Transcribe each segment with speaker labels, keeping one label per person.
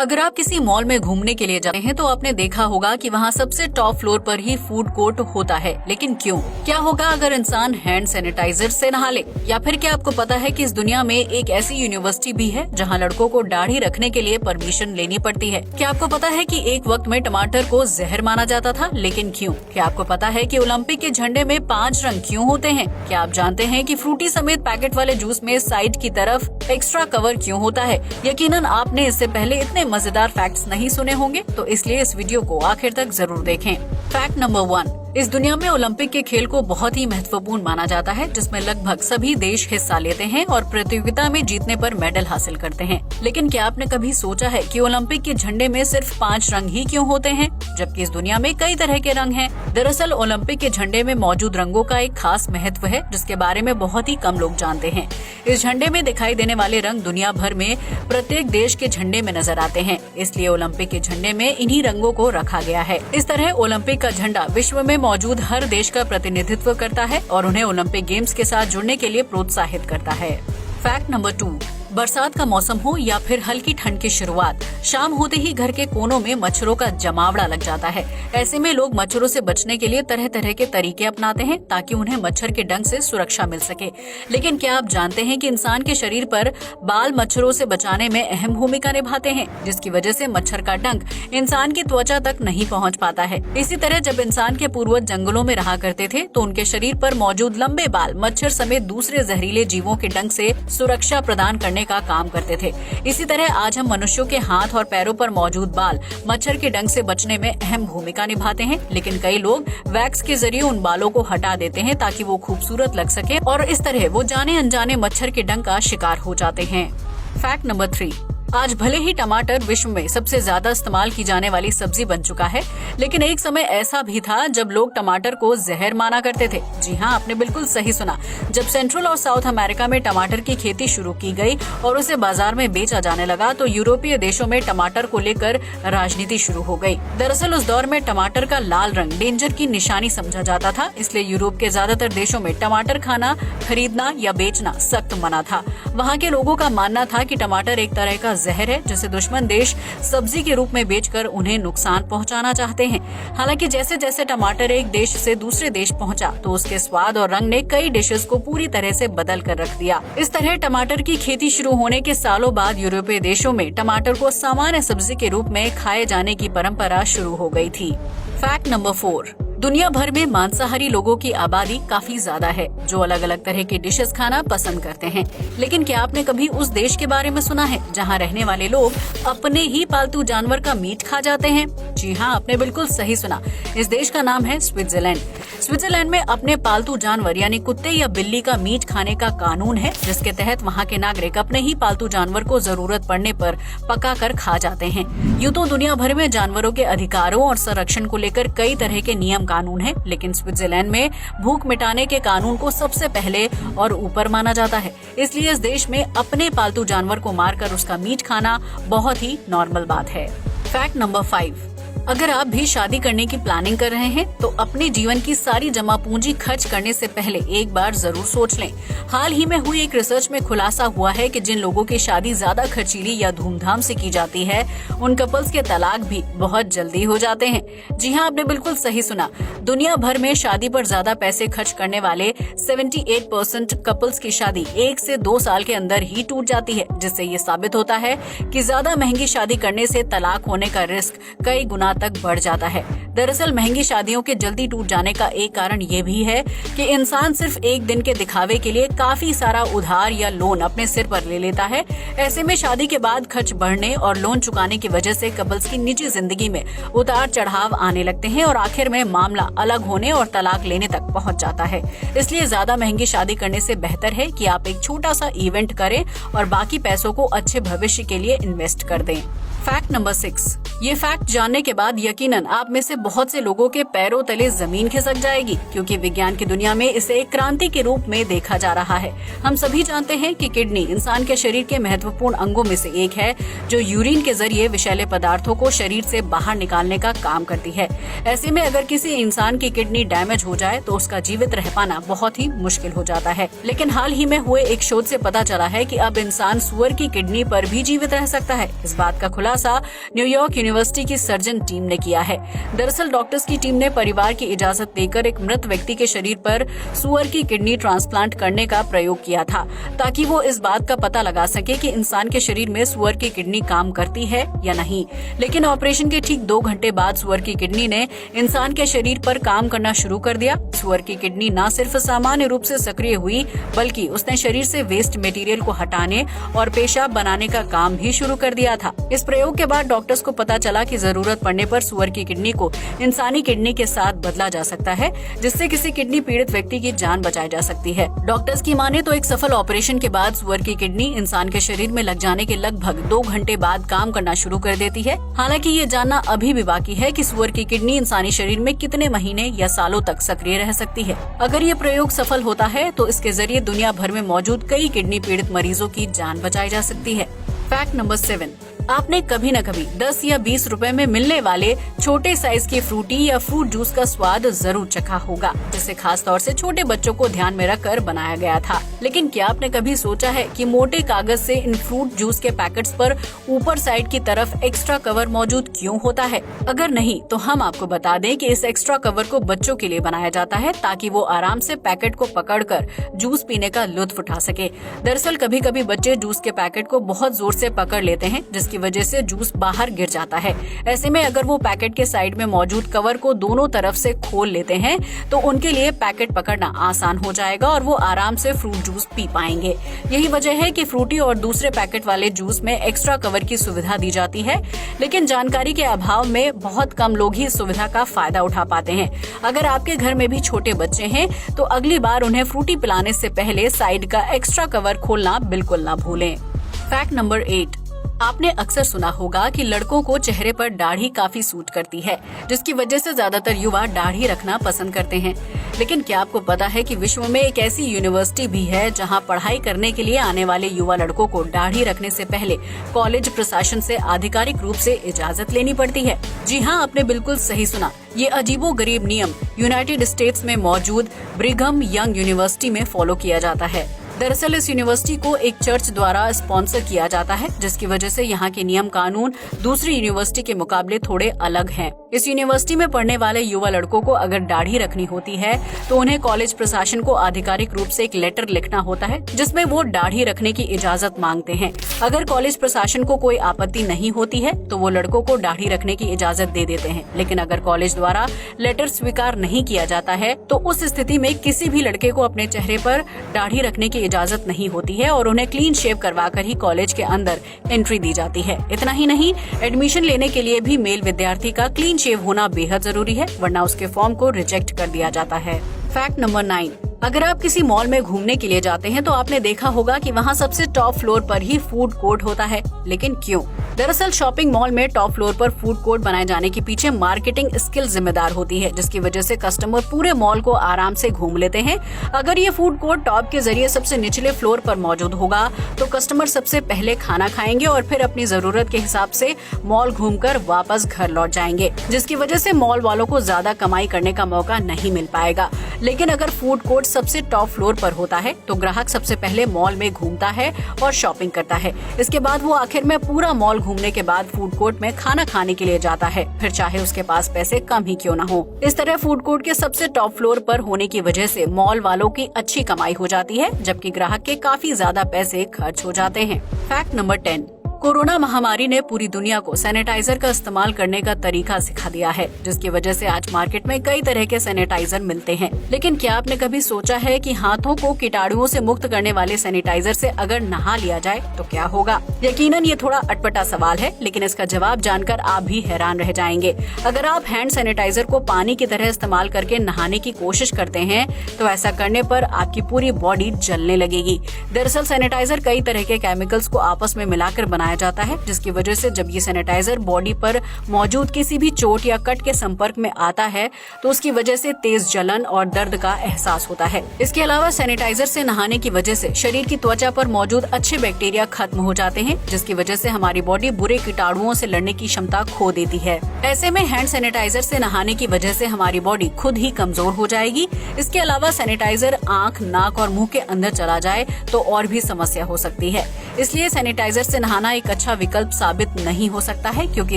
Speaker 1: अगर आप किसी मॉल में घूमने के लिए जाते हैं तो आपने देखा होगा कि वहाँ सबसे टॉप फ्लोर पर ही फूड कोर्ट होता है, लेकिन क्यों? क्या होगा अगर इंसान हैंड सैनिटाइजर से नहा ले? या फिर क्या आपको पता है कि इस दुनिया में एक ऐसी यूनिवर्सिटी भी है जहाँ लड़कों को दाढ़ी रखने के लिए परमिशन लेनी पड़ती है? क्या आपको पता है कि एक वक्त में टमाटर को जहर माना जाता था, लेकिन क्यों? क्या आपको पता है कि ओलंपिक के झंडे में 5 रंग क्यों होते हैं? क्या आप जानते हैं कि फ्रूटी समेत पैकेट वाले जूस में साइड की तरफ एक्स्ट्रा कवर क्यों होता है? यकीनन आपने इससे पहले इतने मजेदार फैक्ट्स नहीं सुने होंगे, तो इसलिए इस वीडियो को आखिर तक जरूर देखें। फैक्ट नंबर 1, इस दुनिया में ओलंपिक के खेल को बहुत ही महत्वपूर्ण माना जाता है, जिसमें लगभग सभी देश हिस्सा लेते हैं और प्रतियोगिता में जीतने पर मेडल हासिल करते हैं। लेकिन क्या आपने कभी सोचा है कि ओलंपिक के झंडे में सिर्फ 5 रंग ही क्यों होते हैं, जबकि इस दुनिया में कई तरह के रंग हैं? दरअसल ओलंपिक के झंडे में मौजूद रंगों का एक खास महत्व है, जिसके बारे में बहुत ही कम लोग जानते हैं। इस झंडे में दिखाई देने वाले रंग दुनिया भर में प्रत्येक देश के झंडे में नजर आते हैं, इसलिए ओलंपिक के झंडे में इन्हीं रंगों को रखा गया है। इस तरह ओलंपिक का झंडा विश्व में मौजूद हर देश का प्रतिनिधित्व करता है और उन्हें ओलंपिक गेम्स के साथ जुड़ने के लिए प्रोत्साहित करता है। फैक्ट नंबर 2, बरसात का मौसम हो या फिर हल्की ठंड की शुरुआत, शाम होते ही घर के कोनों में मच्छरों का जमावड़ा लग जाता है। ऐसे में लोग मच्छरों से बचने के लिए तरह तरह के तरीके अपनाते हैं ताकि उन्हें मच्छर के डंक से सुरक्षा मिल सके। लेकिन क्या आप जानते हैं कि इंसान के शरीर पर बाल मच्छरों से बचाने में अहम भूमिका निभाते हैं, जिसकी वजह से मच्छर का डंक इंसान की त्वचा तक नहीं पहुँच पाता है। इसी तरह जब इंसान के पूर्वज जंगलों में रहा करते थे तो उनके शरीर पर मौजूद लंबे बाल मच्छर समेत दूसरे जहरीले जीवों के डंक से सुरक्षा प्रदान करने का काम करते थे। इसी तरह आज हम मनुष्यों के हाथ और पैरों पर मौजूद बाल मच्छर के डंक से बचने में अहम भूमिका निभाते हैं, लेकिन कई लोग वैक्स के जरिए उन बालों को हटा देते हैं ताकि वो खूबसूरत लग सके और इस तरह वो जाने अनजाने मच्छर के डंक का शिकार हो जाते हैं। फैक्ट नंबर 3, आज भले ही टमाटर विश्व में सबसे ज्यादा इस्तेमाल की जाने वाली सब्जी बन चुका है, लेकिन एक समय ऐसा भी था जब लोग टमाटर को जहर माना करते थे। जी हाँ, आपने बिल्कुल सही सुना। जब सेंट्रल और साउथ अमेरिका में टमाटर की खेती शुरू की गई और उसे बाजार में बेचा जाने लगा तो यूरोपीय देशों में टमाटर को लेकर राजनीति शुरू हो गई। दरअसल उस दौर में टमाटर का लाल रंग डेंजर की निशानी समझा जाता था, इसलिए यूरोप के ज्यादातर देशों में टमाटर खाना, खरीदना या बेचना सख्त मना था। वहाँ के लोगों का मानना था कि टमाटर एक तरह का जहर है जिसे दुश्मन देश सब्जी के रूप में बेचकर उन्हें नुकसान पहुंचाना चाहते हैं। हालांकि जैसे जैसे टमाटर एक देश से दूसरे देश पहुंचा तो उसके स्वाद और रंग ने कई डिशेस को पूरी तरह से बदल कर रख दिया। इस तरह टमाटर की खेती शुरू होने के सालों बाद यूरोपीय देशों में टमाटर को सामान्य सब्जी के रूप में खाए जाने की परंपरा शुरू हो गई थी। फैक्ट नंबर 4, दुनिया भर में मांसाहारी लोगों की आबादी काफी ज्यादा है जो अलग अलग तरह की डिशेस खाना पसंद करते हैं। लेकिन क्या आपने कभी उस देश के बारे में सुना है जहां रहने वाले लोग अपने ही पालतू जानवर का मीट खा जाते हैं? जी हाँ, आपने बिल्कुल सही सुना। इस देश का नाम है स्विट्जरलैंड। स्विट्जरलैंड में अपने पालतू जानवर यानी कुत्ते या बिल्ली का मीट खाने का कानून है, जिसके तहत वहाँ के नागरिक अपने ही पालतू जानवर को जरूरत पड़ने पर पका कर खा जाते हैं। यूँ तो दुनिया भर में जानवरों के अधिकारों और संरक्षण को लेकर कई तरह के नियम कानून है, लेकिन स्विट्जरलैंड में भूख मिटाने के कानून को सबसे पहले और ऊपर माना जाता है। इसलिए इस देश में अपने पालतू जानवर को मारकर उसका मीट खाना बहुत ही नॉर्मल बात है। फैक्ट नंबर 5, अगर आप भी शादी करने की प्लानिंग कर रहे हैं तो अपने जीवन की सारी जमा पूंजी खर्च करने से पहले एक बार जरूर सोच लें। हाल ही में हुई एक रिसर्च में खुलासा हुआ है कि जिन लोगों की शादी ज्यादा खर्चीली या धूमधाम से की जाती है उन कपल्स के तलाक भी बहुत जल्दी हो जाते हैं। जी हाँ, आपने बिल्कुल सही सुना। दुनिया भर में शादी पर ज्यादा पैसे खर्च करने वाले 78% कपल्स की शादी 1 से 2 साल के अंदर ही टूट जाती है, जिससे ये साबित होता है कि ज्यादा महंगी शादी करने से तलाक होने का रिस्क कई गुना तक बढ़ जाता है। दरअसल महंगी शादियों के जल्दी टूट जाने का एक कारण ये भी है कि इंसान सिर्फ एक दिन के दिखावे के लिए काफी सारा उधार या लोन अपने सिर पर ले लेता है। ऐसे में शादी के बाद खर्च बढ़ने और लोन चुकाने की वजह से कपल्स की निजी जिंदगी में उतार चढ़ाव आने लगते हैं और आखिर में मामला अलग होने और तलाक लेने तक पहुंच जाता है। इसलिए ज्यादा महंगी शादी करने से बेहतर है कि आप एक छोटा सा इवेंट करें और बाकी पैसों को अच्छे भविष्य के लिए इन्वेस्ट कर दें। फैक्ट नंबर 6, ये फैक्ट जानने के बाद यकीनन आप में से बहुत से लोगों के पैरों तले जमीन खिसक जाएगी, क्योंकि विज्ञान की दुनिया में इसे एक क्रांति के रूप में देखा जा रहा है। हम सभी जानते हैं कि किडनी इंसान के शरीर के महत्वपूर्ण अंगों में से एक है, जो यूरिन के जरिए विषैले पदार्थों को शरीर से बाहर निकालने का काम करती है। ऐसे में अगर किसी इंसान की किडनी डैमेज हो जाए तो उसका जीवित रह पाना बहुत ही मुश्किल हो जाता है। लेकिन हाल ही में हुए एक शोध से पता चला है कि अब इंसान सुअर की किडनी पर भी जीवित रह सकता है। इस बात का खुलासा न्यूयॉर्क यूनिवर्सिटी की सर्जन टीम ने किया है। दरअसल डॉक्टर्स की टीम ने परिवार की इजाजत देकर एक मृत व्यक्ति के शरीर पर सुअर की किडनी ट्रांसप्लांट करने का प्रयोग किया था, ताकि वो इस बात का पता लगा सके कि इंसान के शरीर में सुअर की किडनी काम करती है या नहीं। लेकिन ऑपरेशन के ठीक 2 घंटे बाद सुअर की किडनी ने इंसान के शरीर पर काम करना शुरू कर दिया। सुअर की किडनी न सिर्फ सामान्य रूप से सक्रिय हुई, बल्कि उसने शरीर से वेस्ट मटेरियल को हटाने और पेशाब बनाने का काम भी शुरू कर दिया था। इस प्रयोग के बाद डॉक्टर्स को पता चला कि जरूरत पड़ने पर सुअर की किडनी को इंसानी किडनी के साथ बदला जा सकता है, जिससे किसी किडनी पीड़ित व्यक्ति की जान बचाई जा सकती है। डॉक्टर्स की माने तो एक सफल ऑपरेशन के बाद सुअर की किडनी इंसान के शरीर में लग जाने के लगभग 2 घंटे बाद काम करना शुरू कर देती है। हालांकि ये जानना अभी भी बाकी है कि सुअर की किडनी इंसानी शरीर में कितने महीने या सालों तक सक्रिय रह सकती है। अगर ये प्रयोग सफल होता है तो इसके जरिए दुनिया भर में मौजूद कई किडनी पीड़ित मरीजों की जान बचाई जा सकती है। फैक्ट नंबर 7, आपने कभी न कभी 10 या 20 रुपए में मिलने वाले छोटे साइज की फ्रूटी या फ्रूट जूस का स्वाद जरूर चखा होगा, जिसे खास तौर से छोटे बच्चों को ध्यान में रखकर बनाया गया था। लेकिन क्या आपने कभी सोचा है कि मोटे कागज से इन फ्रूट जूस के पैकेट्स पर ऊपर साइड की तरफ एक्स्ट्रा कवर मौजूद क्यों होता है? अगर नहीं तो हम आपको बता दें कि इस एक्स्ट्रा कवर को बच्चों के लिए बनाया जाता है, ताकि वो आराम से पैकेट को पकड़कर जूस पीने का लुत्फ उठा सके। दरअसल कभी कभी बच्चे जूस के पैकेट को बहुत जोर से पकड़ लेते हैं, जिसकी वजह से जूस बाहर गिर जाता है। ऐसे में अगर वो पैकेट के साइड में मौजूद कवर को दोनों तरफ से खोल लेते हैं तो उनके लिए पैकेट पकड़ना आसान हो जाएगा और वो आराम से फ्रूट जूस पी पाएंगे। यही वजह है कि फ्रूटी और दूसरे पैकेट वाले जूस में एक्स्ट्रा कवर की सुविधा दी जाती है, लेकिन जानकारी के अभाव में बहुत कम लोग ही इस सुविधा का फायदा उठा पाते हैं। अगर आपके घर में भी छोटे बच्चे हैं तो अगली बार उन्हें फ्रूटी पिलाने से पहले साइड का एक्स्ट्रा कवर खोलना बिल्कुल ना भूलें। फैक्ट नंबर 8, आपने अक्सर सुना होगा कि लड़कों को चेहरे पर दाढ़ी काफी सूट करती है, जिसकी वजह से ज्यादातर युवा दाढ़ी रखना पसंद करते हैं। लेकिन क्या आपको पता है कि विश्व में एक ऐसी यूनिवर्सिटी भी है जहां पढ़ाई करने के लिए आने वाले युवा लड़कों को दाढ़ी रखने से पहले कॉलेज प्रशासन से आधिकारिक रूप से इजाजत लेनी पड़ती है? जी हाँ, आपने बिल्कुल सही सुना। ये अजीबोगरीब नियम यूनाइटेड स्टेट्स में मौजूद ब्रिघम यंग यूनिवर्सिटी में फॉलो किया जाता है। दरअसल इस यूनिवर्सिटी को एक चर्च द्वारा स्पॉन्सर किया जाता है, जिसकी वजह से यहाँ के नियम कानून दूसरी यूनिवर्सिटी के मुकाबले थोड़े अलग हैं। इस यूनिवर्सिटी में पढ़ने वाले युवा लड़कों को अगर दाढ़ी रखनी होती है तो उन्हें कॉलेज प्रशासन को आधिकारिक रूप से एक लेटर लिखना होता है, जिसमें वो दाढ़ी रखने की इजाजत मांगते हैं। अगर कॉलेज प्रशासन को कोई आपत्ति नहीं होती है तो वो लड़कों को दाढ़ी रखने की इजाजत दे देते हैं। लेकिन अगर कॉलेज द्वारा लेटर स्वीकार नहीं किया जाता है तो उस स्थिति में किसी भी लड़के को अपने चेहरे पर दाढ़ी रखने की इजाजत नहीं होती है और उन्हें क्लीन शेव करवाकर ही कॉलेज के अंदर एंट्री दी जाती है। इतना ही नहीं, एडमिशन लेने के लिए भी मेल विद्यार्थी का क्लीन शेव होना बेहद जरूरी है, वरना उसके फॉर्म को रिजेक्ट कर दिया जाता है। फैक्ट नंबर 9, अगर आप किसी मॉल में घूमने के लिए जाते हैं तो आपने देखा होगा कि वहाँ सबसे टॉप फ्लोर पर ही फूड कोर्ट होता है। लेकिन क्यों? दरअसल शॉपिंग मॉल में टॉप फ्लोर पर फूड कोर्ट बनाए जाने के पीछे मार्केटिंग स्किल जिम्मेदार होती है, जिसकी वजह से कस्टमर पूरे मॉल को आराम से घूम लेते हैं। अगर ये फूड कोर्ट टॉप के जरिए सबसे निचले फ्लोर पर मौजूद होगा तो कस्टमर सबसे पहले खाना खाएंगे और फिर अपनी जरूरत के हिसाब से मॉल घूमकर वापस घर लौट जाएंगे, जिसकी वजह से मॉल वालों को ज्यादा कमाई करने का मौका नहीं मिल पाएगा। लेकिन अगर फूड कोर्ट सबसे टॉप फ्लोर पर होता है तो ग्राहक सबसे पहले मॉल में घूमता है और शॉपिंग करता है। इसके बाद वो आखिर में पूरा मॉल घूमने के बाद फूड कोर्ट में खाना खाने के लिए जाता है, फिर चाहे उसके पास पैसे कम ही क्यों न हो। इस तरह फूड कोर्ट के सबसे टॉप फ्लोर पर होने की वजह से मॉल वालों की अच्छी कमाई हो जाती है, जबकि ग्राहक के काफी ज्यादा पैसे खर्च हो जाते हैं। फैक्ट नंबर 10, कोरोना महामारी ने पूरी दुनिया को सैनिटाइजर का इस्तेमाल करने का तरीका सिखा दिया है, जिसकी वजह से आज मार्केट में कई तरह के सैनिटाइजर मिलते हैं। लेकिन क्या आपने कभी सोचा है कि हाथों को कीटाणुओं से मुक्त करने वाले सैनिटाइजर से अगर नहा लिया जाए तो क्या होगा? यकीनन ये थोड़ा अटपटा सवाल है, लेकिन इसका जवाब जानकर आप भी हैरान रह जाएंगे। अगर आप हैंड सैनिटाइजर को पानी की तरह इस्तेमाल करके नहाने की कोशिश करते हैं तो ऐसा करने पर आपकी पूरी बॉडी जलने लगेगी। दरअसल सैनिटाइजर कई तरह के केमिकल्स को आपस में मिलाकर बनाया बनाया जाता है, जिसकी वजह से जब ये सैनिटाइजर बॉडी पर मौजूद किसी भी चोट या कट के संपर्क में आता है तो उसकी वजह से तेज जलन और दर्द का एहसास होता है। इसके अलावा सैनिटाइजर से नहाने की वजह से शरीर की त्वचा पर मौजूद अच्छे बैक्टीरिया खत्म हो जाते हैं, जिसकी वजह से हमारी बॉडी बुरे कीटाणुओं से लड़ने की क्षमता खो देती है। ऐसे में हैंड सैनिटाइजर से नहाने की वजह से हमारी बॉडी खुद ही कमजोर हो जाएगी। इसके अलावा सैनिटाइजर आंख, नाक और मुंह के अंदर चला जाए तो और भी समस्या हो सकती है। इसलिए सैनिटाइजर से नहाना एक अच्छा विकल्प साबित नहीं हो सकता है, क्योंकि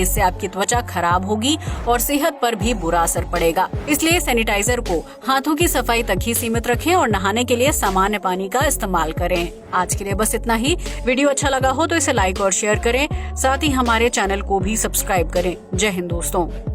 Speaker 1: इससे आपकी त्वचा खराब होगी और सेहत पर भी बुरा असर पड़ेगा। इसलिए सैनिटाइजर को हाथों की सफाई तक ही सीमित रखें और नहाने के लिए सामान्य पानी का इस्तेमाल करें। आज के लिए बस इतना ही। वीडियो अच्छा लगा हो तो इसे लाइक और शेयर करें, साथ ही हमारे चैनल को भी सब्सक्राइब करें। जय हिंद दोस्तों।